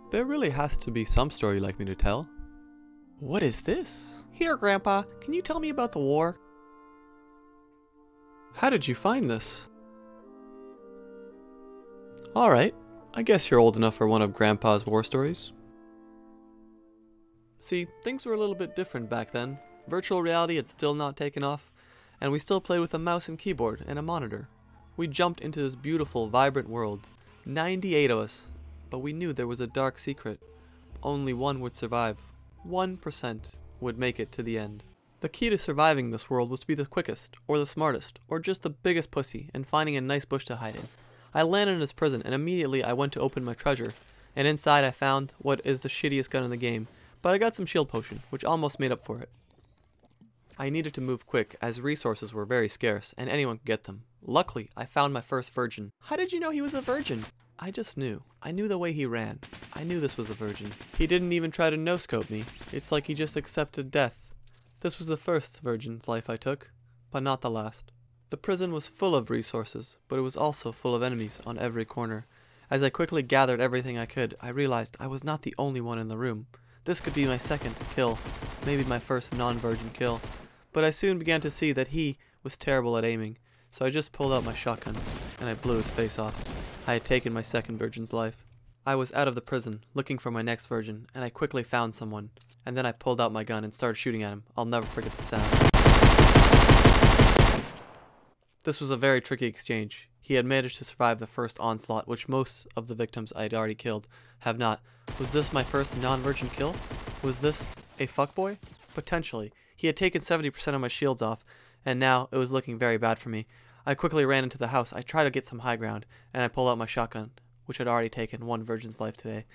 There really has to be some story you'd like me to tell. What is this? Here, Grandpa, can you tell me about the war? How did you find this? Alright, I guess you're old enough for one of Grandpa's war stories. See, things were a little bit different back then. Virtual reality had still not taken off, and we still played with a mouse and keyboard and a monitor. We jumped into this beautiful, vibrant world. 98 of us, but we knew there was a dark secret. Only one would survive. 1% would make it to the end. The key to surviving this world was to be the quickest, or the smartest, or just the biggest pussy, and finding a nice bush to hide in. I landed in this prison, and immediately I went to open my treasure, and inside I found what is the shittiest gun in the game, but I got some shield potion, which almost made up for it. I needed to move quick, as resources were very scarce, and anyone could get them. Luckily, I found my first virgin. How did you know he was a virgin? I just knew. I knew the way he ran. I knew this was a virgin. He didn't even try to no-scope me. It's like he just accepted death. This was the first virgin's life I took, but not the last. The prison was full of resources, but it was also full of enemies on every corner. As I quickly gathered everything I could, I realized I was not the only one in the room. This could be my second kill, maybe my first non-virgin kill. But I soon began to see that he was terrible at aiming, so I just pulled out my shotgun, and I blew his face off. I had taken my second virgin's life. I was out of the prison, looking for my next virgin, and I quickly found someone. And then I pulled out my gun and started shooting at him. I'll never forget the sound. This was a very tricky exchange. He had managed to survive the first onslaught, which most of the victims I had already killed have not. Was this my first non-virgin kill? Was this a fuckboy? Potentially. He had taken 70% of my shields off, and now it was looking very bad for me. I quickly ran into the house. I tried to get some high ground, and I pulled out my shotgun, which had already taken one virgin's life today.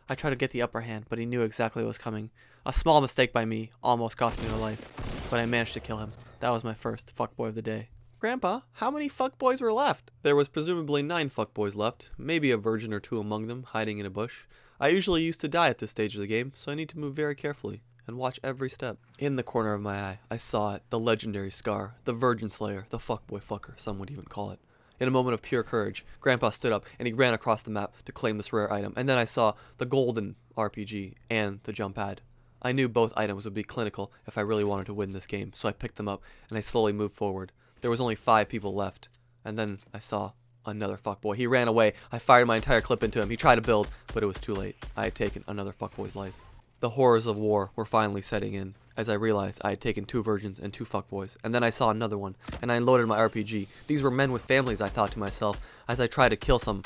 I tried to get the upper hand, but he knew exactly what was coming. A small mistake by me almost cost me my life, but I managed to kill him. That was my first fuckboy of the day. Grandpa, how many fuckboys were left? There was presumably 9 fuckboys left, maybe a virgin or 2 among them, hiding in a bush. I usually used to die at this stage of the game, so I need to move very carefully and watch every step. In the corner of my eye, I saw it, the legendary scar, the Virgin Slayer, the fuckboy fucker, some would even call it. In a moment of pure courage, Grandpa stood up and he ran across the map to claim this rare item, and then I saw the golden RPG and the jump pad. I knew both items would be clinical if I really wanted to win this game, so I picked them up and I slowly moved forward. There was only 5 people left, and then I saw another fuckboy. He ran away. I fired my entire clip into him. He tried to build, but it was too late. I had taken another fuckboy's life. The horrors of war were finally setting in, as I realized I had taken 2 virgins and 2 fuckboys, and then I saw another one, and I unloaded my RPG. These were men with families, I thought to myself, as I tried to kill some.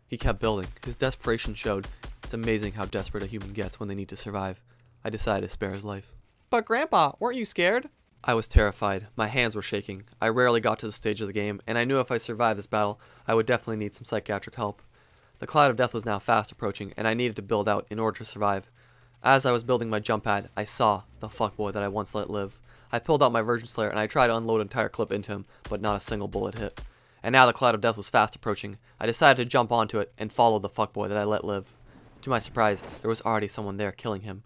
He kept building. His desperation showed. It's amazing how desperate a human gets when they need to survive. I decided to spare his life. But Grandpa, weren't you scared? I was terrified. My hands were shaking. I rarely got to this stage of the game, and I knew if I survived this battle, I would definitely need some psychiatric help. The cloud of death was now fast approaching, and I needed to build out in order to survive. As I was building my jump pad, I saw the fuckboy that I once let live. I pulled out my Virgin Slayer and I tried to unload an entire clip into him, but not a single bullet hit. And now the cloud of death was fast approaching. I decided to jump onto it and follow the fuckboy that I let live. To my surprise, there was already someone there killing him.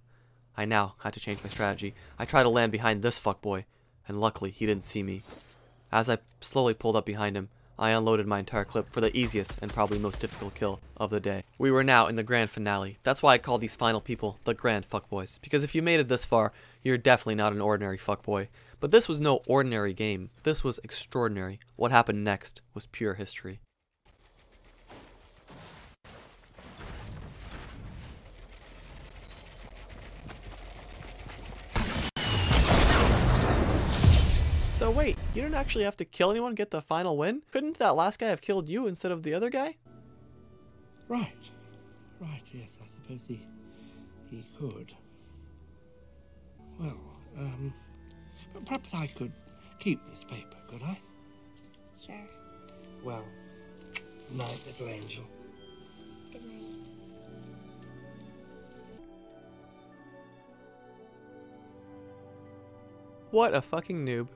I now had to change my strategy. I tried to land behind this fuckboy, and luckily he didn't see me. As I slowly pulled up behind him, I unloaded my entire clip for the easiest and probably most difficult kill of the day. We were now in the grand finale. That's why I call these final people the grand fuckboys. Because if you made it this far, you're definitely not an ordinary fuckboy. But this was no ordinary game. This was extraordinary. What happened next was pure history. So wait, you didn't actually have to kill anyone to get the final win? Couldn't that last guy have killed you instead of the other guy? Right, yes, I suppose he could. Well, perhaps I could keep this paper, could I? Sure. Well, good night, little angel. Good night. What a fucking noob.